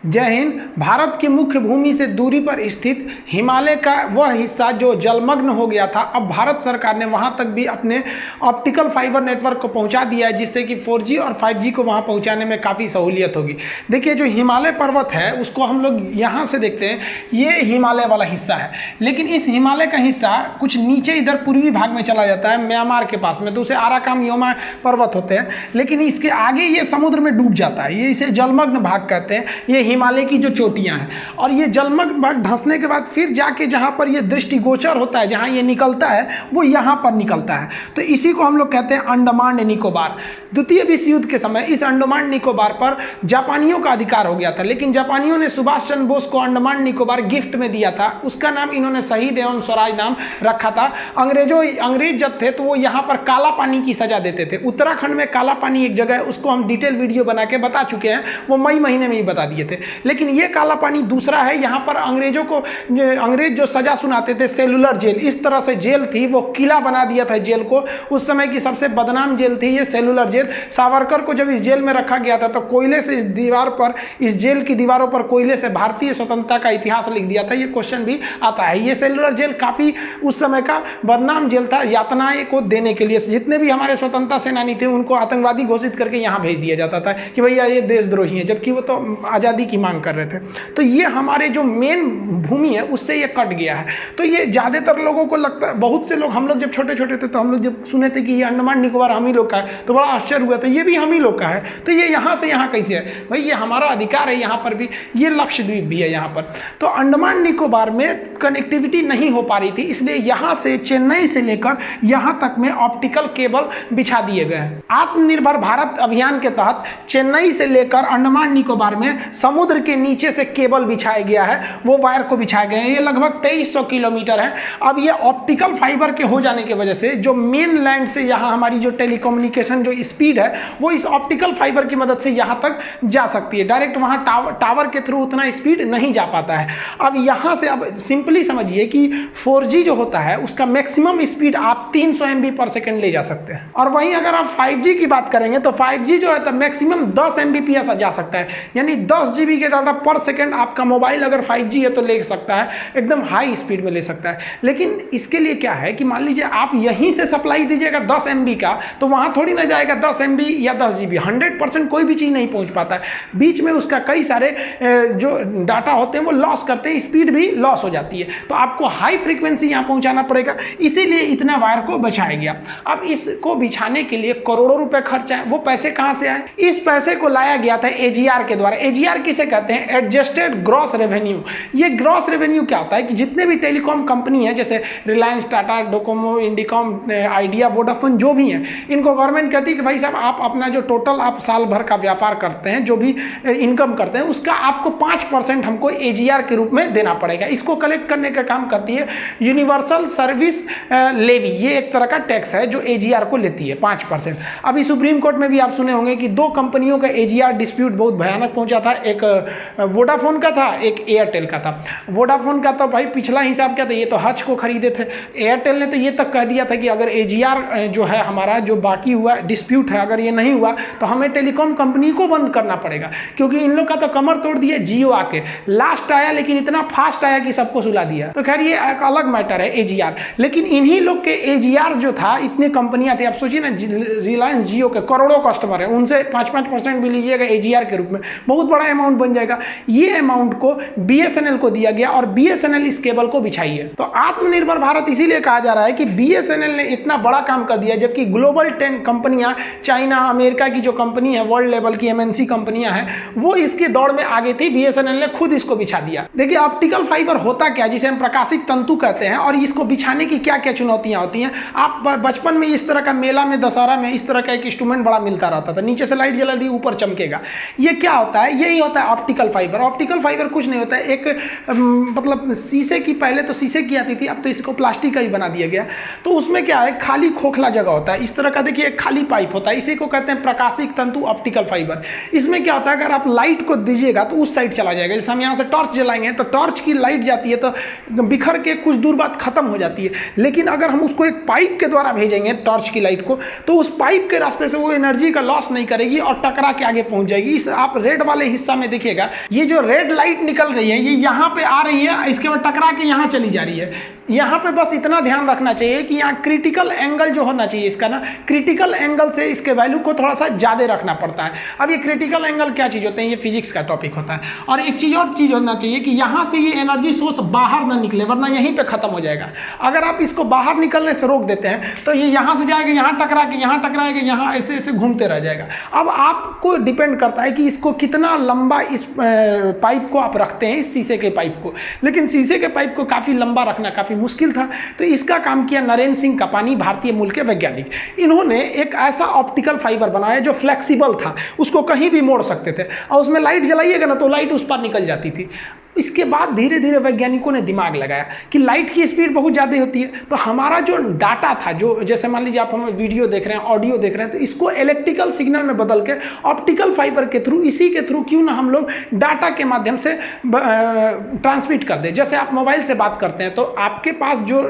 जय हिंद। भारत की मुख्य भूमि से दूरी पर स्थित हिमालय का वह हिस्सा जो जलमग्न हो गया था, अब भारत सरकार ने वहां तक भी अपने ऑप्टिकल फाइबर नेटवर्क को पहुंचा दिया है, जिससे कि 4G और 5G को वहां पहुंचाने में काफ़ी सहूलियत होगी। देखिए, जो हिमालय पर्वत है उसको हम लोग यहाँ से देखते हैं, ये हिमालय वाला हिस्सा है, लेकिन इस हिमालय का हिस्सा कुछ नीचे इधर पूर्वी भाग में चला जाता है, म्यांमार के पास में, तो उसे आराकाम योमा पर्वत होते हैं, लेकिन इसके आगे ये समुद्र में डूब जाता है। ये इसे जलमग्न भाग कहते हैं। ये हिमालय की जो चोटियां हैं, और ये जलमग्न भाग धंसने के बाद फिर जाके जहां पर ये दृष्टिगोचर होता है, जहां ये निकलता है, वो यहां पर निकलता है। तो इसी को हम लोग कहते हैं अंडमान निकोबार। द्वितीय विश्व युद्ध के समय इस अंडमान निकोबार पर जापानियों का अधिकार हो गया था, लेकिन जापानियों ने सुभाष चंद्र बोस को अंडमान निकोबार गिफ्ट में दिया था। उसका नाम इन्होंने शहीद एवं स्वराज नाम रखा था। अंग्रेज जब थे तो वो यहाँ पर काला पानी की सजा देते थे। उत्तराखंड में काला पानी एक जगह है, उसको हम डिटेल वीडियो बना के बता चुके हैं, वो मई महीने में ही बता दिए थे। लेकिन ये काला पानी दूसरा है। यहाँ पर अंग्रेज जो सजा सुनाते थे, सेलुलर जेल, इस तरह से जेल थी, वो किला बना दिया था जेल को। उस समय की सबसे बदनाम जेल थी ये सेलुलर जेल। सावरकर को जब इस जेल में रखा गया था तो कोयले से इस जेल की दीवारों पर कोयले से भारतीय स्वतंत्रता का इतिहास लिख दिया था। ये क्वेश्चन भी आता है। ये सेलुलर जेल काफी उस समय का बदनाम जेल था, यातनाएं को देने के लिए। जितने भी हमारे स्वतंत्रता सेनानी थे उनको आतंकवादी घोषित करके यहाँ भेज दिया जाता था कि भैया ये देशद्रोही है, जबकि वो तो आज़ादी की मांग कर रहे थे। तो ये हमारे जो मेन भूमि है उससे ये कट गया है। तो ये ज़्यादातर लोगों को लगता है, बहुत से लोग, हम लोग जब छोटे छोटे थे तो हम लोग जब सुने थे कि ये अंडमान निकोबार हम ही लोग का है तो बड़ा आश्चर्य हुआ था, ये भी हम ही लोग का है। तो ये यहाँ से यहाँ कैसे है भाई? ये हमारा अधिकार है यहाँ पर भी। ये लक्षद्वीप भी है यहाँ पर। तो अंडमान निकोबार में कनेक्टिविटी नहीं हो पा रही थी, इसलिए यहाँ से चेन्नई से लेकर यहाँ तक में ऑप्टिकल केबल बिछा दिए गए हैं। आत्मनिर्भर भारत अभियान के तहत चेन्नई से लेकर अंडमान निकोबार में समुद्र के नीचे से केबल बिछाया गया है, वो वायर को बिछाए गए हैं। ये लगभग 2300 किलोमीटर है। अब ये ऑप्टिकल फाइबर के हो जाने की वजह से जो मेन लैंड से यहाँ हमारी जो टेलीकम्युनिकेशन जो स्पीड है वो इस ऑप्टिकल फाइबर की मदद से यहाँ तक जा सकती है। डायरेक्ट वहाँ टावर के थ्रू उतना स्पीड नहीं जा पाता है। अब यहाँ से अब सिंपली समझिए कि 4G जो होता है उसका मैक्सिमम स्पीड आप 300 MB पर सेकेंड ले जा सकते हैं, और वहीं अगर आप 5G की बात करेंगे तो 5G जो है तो मैक्सिमम 10 Mbps जा सकता है, यानी 10 GB के डाटा पर सेकेंड आपका मोबाइल अगर 5G है तो ले सकता है, एकदम हाई स्पीड में ले सकता है। लेकिन इसके लिए क्या है कि मान लीजिए आप यहीं से सप्लाई दीजिएगा 10 MB का, तो वहाँ थोड़ी ना जाएगा 10 MB या 10 GB। 100% कोई भी चीज़ नहीं पहुँच पाता है, बीच में उसका कई सारे जो डाटा होते हैं वो लॉस करते हैं, स्पीड भी लॉस हो जाती है। तो आपको हाई फ्रीक्वेंसी यहाँ पहुँचाना पड़ेगा, इसीलिए इतना वायर को बिछाया गया। अब इसको बिछाने के लिए करोड़ों रुपए खर्च आए। वो पैसे कहाँ से आए? इस पैसे को लाया गया था AGR के द्वारा। AGR किसे कहते हैं? Adjusted gross revenue. ये ग्रॉस रेवेन्यू क्या होता है कि जितने भी टेलीकॉम कंपनी है, जैसे Reliance, Tata, Docomo, Indicom, idea, Vodafone, जो भी हैं, इनको गवर्नमेंट कहती है कि भाई साहब आप अपना जो टोटल आप साल भर का व्यापार करते हैं, जो भी इनकम करते हैं, उसका आपको 5% हमको AGR के रूप में देना पड़ेगा। इसको कलेक्ट करने का काम करती है यूनिवर्सल सर्विस लेवी। ये एक तरह का टैक्स है जो AGR को लेती है 5%। अभी सुप्रीम कोर्ट में भी आप सुने होंगे कि 2 कंपनियों का AGR डिस्प्यूट बहुत भयानक पहुंचा था। एक वोडाफोन का था, एक एयरटेल का था। वोडाफोन का तो भाई पिछला हिसाब क्या था, ये तो हज को खरीदे थे। एयरटेल ने तो ये तक कह दिया था कि अगर AGR जो है हमारा जो बाकी हुआ डिस्प्यूट है, अगर ये नहीं हुआ तो हमें टेलीकॉम कंपनी को बंद करना पड़ेगा, क्योंकि इन लोग का तो कमर तोड़ दिया जियो आके। लास्ट आया लेकिन इतना फास्ट आया कि सबको सुला दिया। तो खैर ये एक अलग मैटर है AGR। लेकिन इन्हीं लोग के AGR जो था, इतनी कंपनियां थी, आप सोचिए ना, रिलायंस जियो के करोड़ों कस्टमर है, उनसे 5% भी लीजिएगा AGR के रूप में, बहुत बड़ा अमाउंट बन जाएगा। ये अमाउंट को BSNL को दिया गया और BSNL इस केबल को बिछाई है। तो आत्मनिर्भर भारत इसीलिए कहा जा रहा है कि BSNL ने इतना बड़ा काम कर दिया, जबकि ग्लोबल 10 कंपनियां, चाइना, अमेरिका की जो कंपनी है, वर्ल्ड लेवल की MNC कंपनियां हैं, वो इसके दौड़ में आगे थी। BSNL ने खुद इसको बिछा दिया। देखिए ऑप्टिकल फाइबर होता क्या, जिसे हम प्रकाशिक तंतु कहते हैं, और इसको बिछाने की क्या क्या चुनौतियां होती हैं। आप बचपन में इस तरह का मेला में, दशहरा में इस तरह का एक इंस्ट्रूमेंट बड़ा मिलता रहता था, नीचे से लाइट जला दी, ऊपर चमकेगा। ये क्या होता है? यही होता है ऑप्टिकल फाइबर। ऑप्टिकल फाइबर कुछ नहीं होता है, एक मतलब शीशे की, पहले तो शीशे की आती थी, अब तो इसको प्लास्टिक का ही बना दिया गया। तो उसमें क्या है, खाली खोखला जगह होता है, इस तरह का देखिए एक खाली पाइप होता है, इसी को कहते हैं प्रकाशिक तंतु ऑप्टिकल फाइबर। इसमें क्या होता है, अगर आप लाइट को दीजिएगा तो उस साइड चला जाएगा। जैसे हम यहाँ से टॉर्च जलाएंगे तो टॉर्च की लाइट जाती है तो बिखर के कुछ दूर बाद खत्म हो जाती है। लेकिन अगर हम उसको एक पाइप के द्वारा भेजेंगे टॉर्च की लाइट को, तो उस पाइप के रास्ते से वो एनर्जी का लॉस नहीं करेगी और टकरा के आगे पहुंच जाएगी। इस आप रेड वाले हिस्सा में में देखिएगा, ये जो रेड लाइट निकल रही है ये यहाँ पे आ रही है, इसके बाद टकरा के यहाँ चली जा रही है। यहाँ पे बस इतना ध्यान रखना चाहिए कि यहाँ क्रिटिकल एंगल जो होना चाहिए इसका ना, क्रिटिकल एंगल से इसके वैल्यू को थोड़ा सा ज़्यादा रखना पड़ता है। अब ये क्रिटिकल एंगल क्या चीज़ होते हैं, ये फिजिक्स का टॉपिक होता है। और एक चीज़ और चीज़ होना चाहिए कि यहाँ से ये एनर्जी सोर्स बाहर ना निकले, वरना यहीं पर खत्म हो जाएगा। अगर आप इसको बाहर निकलने से रोक देते हैं तो ये यहाँ से जाएगा, यहाँ टकरा के यहाँ टकराएगा, यहाँ ऐसे ऐसे घूमते रह जाएगा। अब आपको डिपेंड करता है कि इसको कितना लंबा इस पाइप को आप रखते हैं, इस शीशे के पाइप को। लेकिन शीशे के पाइप को काफ़ी लंबा रखना काफ़ी मुश्किल था, तो इसका काम किया नरेंद्र सिंह कपानी, भारतीय मूल के वैज्ञानिक। इन्होंने एक ऐसा ऑप्टिकल फाइबर बनाया जो फ्लेक्सिबल था, उसको कहीं भी मोड़ सकते थे, और उसमें लाइट जलाइएगा ना तो लाइट उस पर निकल जाती थी। इसके बाद धीरे धीरे वैज्ञानिकों ने दिमाग लगाया कि लाइट की स्पीड बहुत ज़्यादा होती है, तो हमारा जो डाटा था, जो जैसे मान लीजिए आप हमें वीडियो देख रहे हैं, ऑडियो देख रहे हैं, तो इसको इलेक्ट्रिकल सिग्नल में बदल के ऑप्टिकल फाइबर के थ्रू, इसी के थ्रू क्यों ना हम लोग डाटा के माध्यम से ट्रांसमिट कर दें। जैसे आप मोबाइल से बात करते हैं तो आपके पास जो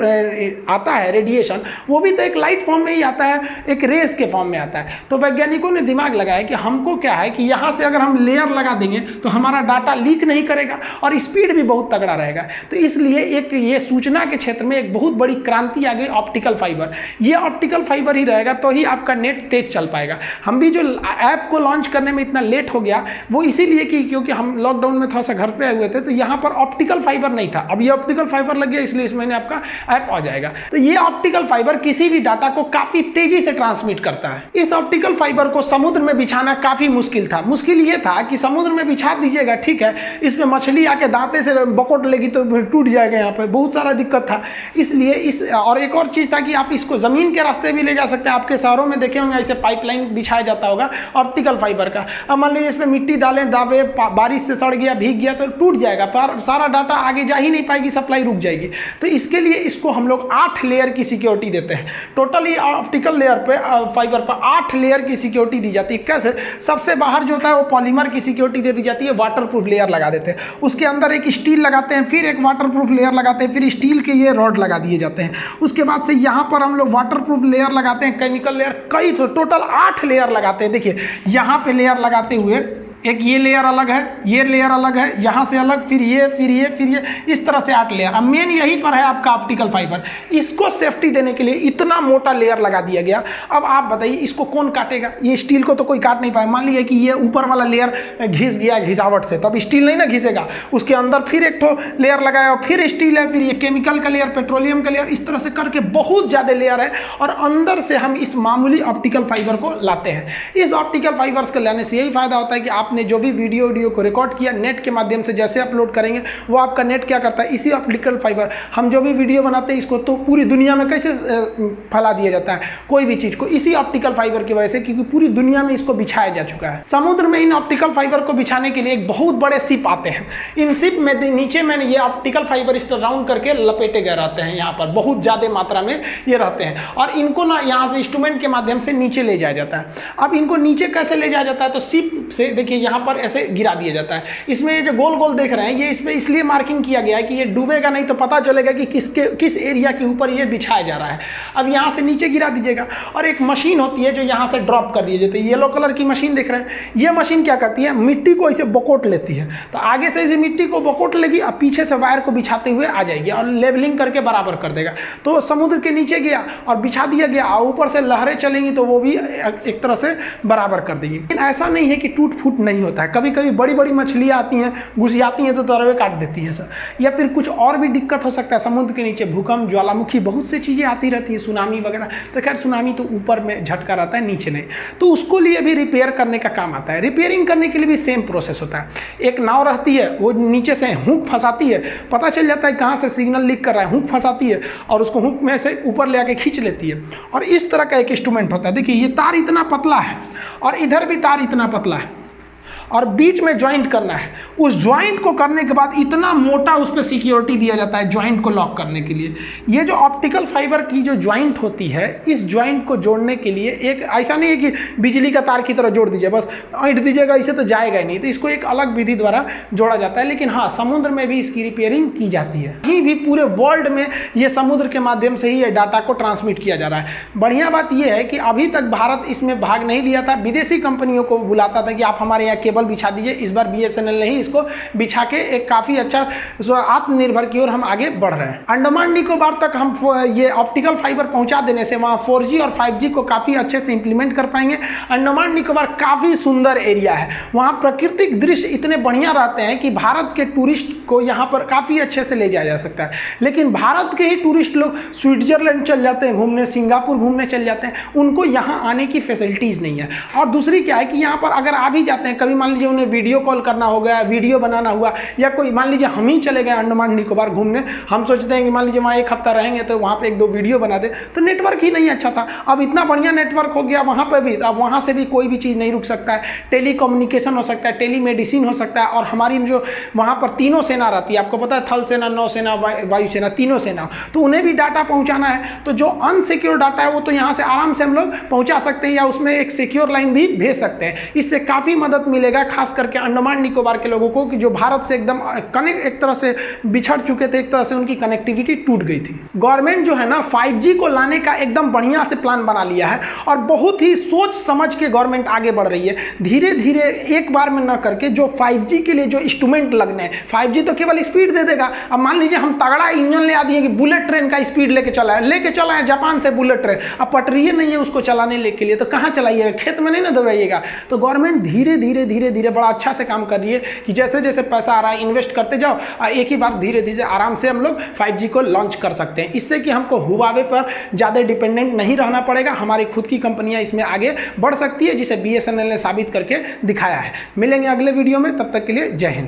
आता है रेडिएशन, वो भी तो एक लाइट फॉर्म में ही आता है, एक रेस के फॉर्म में आता है। तो वैज्ञानिकों ने दिमाग लगाया कि हमको क्या है कि यहाँ से अगर हम लेयर लगा देंगे तो हमारा डाटा लीक नहीं करेगा और स्पीड भी बहुत तगड़ा रहेगा। तो इसलिए एक ये सूचना के क्षेत्र में एक बहुत बड़ी क्रांति आ गई, ऑप्टिकल फाइबर। ये ऑप्टिकल फाइबर ही रहेगा तो ही आपका नेट तेज चल पाएगा। हम भी जो ऐप को लॉन्च करने में इतना लेट हो गया वो इसीलिए कि क्योंकि हम लॉकडाउन में थोड़ा सा घर पे आए हुए थे, तो यहाँ पर ऑप्टिकल फाइबर नहीं था। अब ये ऑप्टिकल फाइबर लग गया, इसलिए इस महीने आपका ऐप आ जाएगा। तो ये ऑप्टिकल फाइबर किसी भी डाटा को काफी तेजी से ट्रांसमिट करता है। इस ऑप्टिकल फाइबर को समुद्र में बिछाना काफी मुश्किल था। मुश्किल ये था कि समुद्र में बिछा दीजिएगा, ठीक है, इसमें मछली आके दांते से बकोट लेगी तो टूट जाएगा, यहाँ पे बहुत सारा दिक्कत था। इसलिए और एक और चीज़ था कि आप इसको ज़मीन के रास्ते भी ले जा सकते हैं। आपके शहरों में देखे होंगे ऐसे पाइपलाइन बिछाया जाता होगा ऑप्टिकल फाइबर का। अब मान लीजिए इसमें मिट्टी डालें, दाबे, बारिश से सड़ गया, भीग गया तो टूट जाएगा, सारा डाटा आगे जा ही नहीं पाएगी, सप्लाई रुक जाएगी। तो इसके लिए इसको हम लोग 8 लेयर की सिक्योरिटी देते हैं। टोटली ऑप्टिकल लेयर पे फाइबर पर 8 लेयर की सिक्योरिटी दी जाती है। कैसे? सबसे बाहर जो होता है वो पॉलीमर की सिक्योरिटी दे दी जाती है, वाटरप्रूफ लेयर लगा देते हैं। उसके अंदर एक स्टील लगाते हैं, फिर एक वाटरप्रूफ लेयर लगाते हैं, फिर स्टील के ये रॉड लगा दिए जाते हैं। उसके बाद से यहाँ पर हम लोग वाटरप्रूफ लेयर लगाते हैं, केमिकल लेयर, कई तो टोटल 8 लेयर लगाते हैं। देखिए यहाँ पे लेयर लगाते हुए एक ये लेयर अलग है, ये लेयर अलग है, यहाँ से अलग, फिर ये, फिर ये, फिर ये, इस तरह से 8 लेयर। अब मेन यहीं पर है आपका ऑप्टिकल फाइबर। इसको सेफ्टी देने के लिए इतना मोटा लेयर लगा दिया गया। अब आप बताइए इसको कौन काटेगा? ये स्टील को तो कोई काट नहीं पाए। मान लीजिए कि ये ऊपर वाला लेयर घिस गया घिसावट से, तो अब स्टील नहीं ना घिसेगा। उसके अंदर फिर एक ठो लेयर लगाया, फिर स्टील है, फिर ये केमिकल का लेयर, पेट्रोलियम का लेयर, इस तरह से करके बहुत ज़्यादा लेयर है। और अंदर से हम इस मामूली ऑप्टिकल फाइबर को लाते हैं। इस ऑप्टिकल फाइबर्स को लाने से यही फायदा होता है कि आपने जो भी वीडियो को रिकॉर्ड किया, नेट के माध्यम से जैसे अपलोड करेंगे वो आपका नेट क्या करता है, इसी ऑप्टिकल फाइबर, हम जो भी वीडियो बनाते हैं इसको तो पूरी दुनिया में कैसे फैला दिया जाता है कोई भी चीज़ को, इसी ऑप्टिकल फाइबर की वजह से, क्योंकि पूरी दुनिया में इसको बिछाया जा चुका है। समुद्र में इन ऑप्टिकल फाइबर को बिछाने के लिए एक बहुत बड़े शिप आते हैं। इन शिप में नीचे में ये ऑप्टिकल फाइबर इस तरह राउंड करके लपेटे गए रहते हैं, यहाँ पर बहुत ज़्यादा मात्रा में ये रहते हैं। और इनको ना यहाँ से इंस्ट्रूमेंट के माध्यम से नीचे ले जाया जाता है। अब इनको नीचे कैसे ले जाया जाता है? तो शिप से देखिए यहाँ पर ऐसे गिरा दिया जाता है। इसमें ये जो गोल गोल देख रहे हैं, ये इसमें इसलिए मार्किंग किया गया है कि ये डूबेगा नहीं, तो पता चलेगा कि किस एरिया के ऊपर ये बिछाया जा रहा है। अब यहाँ से नीचे गिरा दीजिएगा, और एक मशीन होती है जो यहाँ से ड्रॉप कर दी जाती है। येलो कलर की मशीन देख रहे हैं, ये मशीन क्या करती है, मिट्टी को ऐसे बकोट लेती है। तो आगे से इसे मिट्टी को बकोट लेगी, अब पीछे से वायर को बिछाते हुए आ जाएगी और लेवलिंग करके बराबर कर देगा। तो समुद्र के नीचे गया और बिछा दिया गया, और ऊपर से लहरें चलेंगी तो वो भी एक तरह से बराबर कर देगी। लेकिन ऐसा नहीं है कि टूट फूट नहीं होता है। कभी कभी बड़ी बड़ी मछलियाँ आती हैं, घुसियाती हैं तो तरवे काट देती है सर, या फिर कुछ और भी दिक्कत हो सकता है। समुद्र के नीचे भूकंप, ज्वालामुखी, बहुत सी चीज़ें आती रहती हैं, सुनामी वगैरह। तो खैर सुनामी तो ऊपर में झटका रहता है, नीचे नहीं। तो उसको लिए भी रिपेयर करने का काम आता है। रिपेयरिंग करने के लिए भी सेम प्रोसेस होता है। एक नाव रहती है, वो नीचे से हुक फंसाती है, पता चल जाता है कहाँ से सिग्नल लीक कर रहा है, हुक फंसाती है और उसको हुक में से ऊपर ले आके खींच लेती है। और इस तरह का एक इंस्ट्रूमेंट होता है। देखिए ये तार इतना पतला है और इधर भी तार इतना पतला है, और बीच में ज्वाइंट करना है। उस ज्वाइंट को करने के बाद इतना मोटा उस पर सिक्योरिटी दिया जाता है ज्वाइंट को लॉक करने के लिए। ये जो ऑप्टिकल फाइबर की जो ज्वाइंट होती है, इस ज्वाइंट को जोड़ने के लिए एक ऐसा नहीं है कि बिजली का तार की तरह जोड़ दीजिए, बस ऐंठ दीजिएगा, इसे तो जाएगा ही नहीं। तो इसको एक अलग विधि द्वारा जोड़ा जाता है। लेकिन हाँ, समुद्र में भी इसकी रिपेयरिंग की जाती है। कहीं भी पूरे वर्ल्ड में ये समुद्र के माध्यम से ही ये डाटा को ट्रांसमिट किया जा रहा है। बढ़िया बात यह है कि अभी तक भारत इसमें भाग नहीं लिया था। विदेशी कंपनियों को बुलाता था कि आप हमारे यहाँ केबल केबल बिछा दीजिए। इस बार BSNL ने ही इसको बिछा के एक काफ़ी अच्छा आत्मनिर्भर की ओर हम आगे बढ़ रहे हैं। अंडमान निकोबार तक हम ये ऑप्टिकल फाइबर पहुंचा देने से वहाँ 4G और 5G को काफ़ी अच्छे से इंप्लीमेंट कर पाएंगे। अंडमान निकोबार काफ़ी सुंदर एरिया है, वहाँ प्राकृतिक दृश्य इतने बढ़िया रहते हैं कि भारत के टूरिस्ट को यहाँ पर काफ़ी अच्छे से ले जाया जा सकता है। लेकिन भारत के ही टूरिस्ट लोग स्विट्जरलैंड चल जाते हैं घूमने, सिंगापुर घूमने चल जाते हैं, उनको यहाँ आने की फैसिलिटीज़ नहीं है। और दूसरी क्या है कि यहाँ पर अगर आ भी जाते हैं, कभी मान लीजिए उन्हें वीडियो कॉल करना हो गया, वीडियो बनाना हुआ, या कोई मान लीजिए हम ही चले गए अंडमान निकोबार घूमने, हम सोचते हैं कि मान लीजिए वहाँ एक हफ्ता रहेंगे तो वहाँ पे 1-2 वीडियो बना दे, तो नेटवर्क ही नहीं अच्छा था। अब इतना बढ़िया नेटवर्क हो गया वहाँ पर भी, अब वहाँ से भी कोई भी चीज़ नहीं रुक सकता है, टेलीकम्युनिकेशन हो सकता है, टेलीमेडिसिन हो सकता है। और हमारी जो वहाँ पर तीनों सेना रहती है, आपको पता है थल सेना, नौसेना, वायुसेना, तीनों सेना, तो उन्हें भी डाटा पहुँचाना है। तो जो अनसिक्योर डाटा है वो तो यहाँ से आराम से हम लोग पहुँचा सकते हैं, या उसमें एक सिक्योर लाइन भी भेज सकते हैं। इससे काफ़ी मदद मिलेगा खास करके अंडमान निकोबार के लोगों को, कि जो भारत से एकदम कनेक्ट, एक तरह से बिछड़ चुके थे, एक तरह से उनकी कनेक्टिविटी टूट गई थी। गवर्नमेंट जो है ना 5G को लाने का एकदम बढ़िया से प्लान बना लिया है, और बहुत ही सोच समझ के गवर्नमेंट आगे बढ़ रही है। धीरे धीरे एक बार में न करके जो 5G के लिए जो इंस्ट्रूमेंट लगने हैं, 5G तो केवल स्पीड दे देगा। अब मान लीजिए हम तगड़ा इंजन ले आ दिए कि बुलेट ट्रेन का स्पीड लेके चला है जापान से बुलेट ट्रेन, अब पटरी नहीं है उसको चलाने के लिए, तो कहाँ चलाइएगा, खेत में नहीं ना दौड़ाइएगा। तो गवर्नमेंट धीरे धीरे बड़ा अच्छा से काम कर रही है कि जैसे जैसे पैसा आ रहा है इन्वेस्ट करते जाओ, और एक ही बार धीरे धीरे आराम से हम लोग 5G को लॉन्च कर सकते हैं। इससे कि हमको हुआवे पर ज़्यादा डिपेंडेंट नहीं रहना पड़ेगा, हमारी खुद की कंपनियां इसमें आगे बढ़ सकती है, जिसे BSNL ने साबित करके दिखाया है। मिलेंगे अगले वीडियो में, तब तक के लिए जय हिंद।